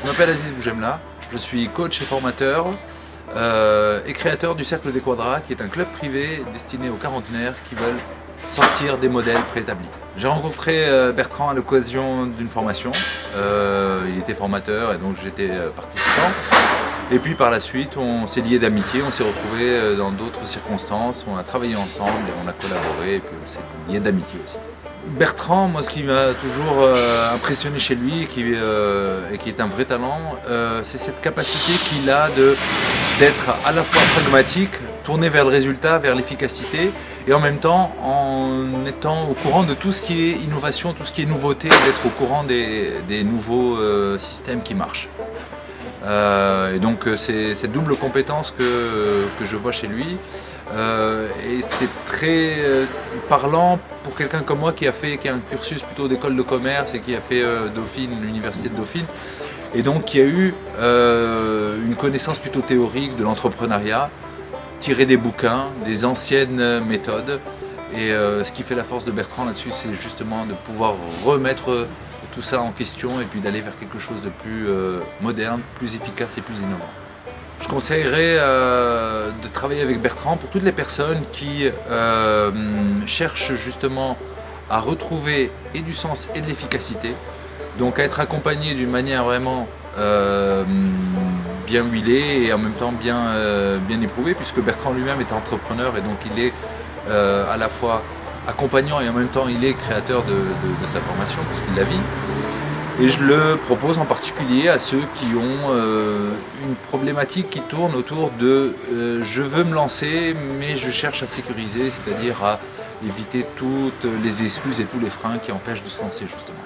m'appelle Aziz Boujemla, je suis coach et formateur et créateur du Cercle des Quadras, qui est un club privé destiné aux quarantenaires qui veulent sortir des modèles préétablis. J'ai rencontré Bertrand à l'occasion d'une formation, il était formateur et donc j'étais participant. Et puis par la suite, on s'est liés d'amitié, on s'est retrouvés dans d'autres circonstances, on a travaillé ensemble, et on a collaboré et puis on s'est liés d'amitié aussi. Bertrand, moi ce qui m'a toujours impressionné chez lui et qui est un vrai talent, c'est cette capacité qu'il a d'être à la fois pragmatique, tourné vers le résultat, vers l'efficacité, et en même temps en étant au courant de tout ce qui est innovation, tout ce qui est nouveauté, d'être au courant des nouveaux systèmes qui marchent. Et donc c'est cette double compétence que je vois chez lui, et c'est très parlant pour quelqu'un comme moi qui a un cursus plutôt d'école de commerce et qui a fait Dauphine, l'université de Dauphine, et donc qui a eu une connaissance plutôt théorique de l'entrepreneuriat, tiré des bouquins, des anciennes méthodes. Et ce qui fait la force de Bertrand là-dessus, c'est justement de pouvoir remettre tout ça en question et puis d'aller vers quelque chose de plus moderne, plus efficace et plus innovant. Je conseillerais de travailler avec Bertrand pour toutes les personnes qui cherchent justement à retrouver et du sens et de l'efficacité, donc à être accompagné d'une manière vraiment bien huilée et en même temps bien éprouvée, puisque Bertrand lui-même est entrepreneur et donc il est à la fois accompagnant et en même temps il est créateur de sa formation puisqu'il la vit. Et je le propose en particulier à ceux qui ont une problématique qui tourne autour de je veux me lancer mais je cherche à sécuriser, c'est-à-dire à éviter toutes les excuses et tous les freins qui empêchent de se lancer justement.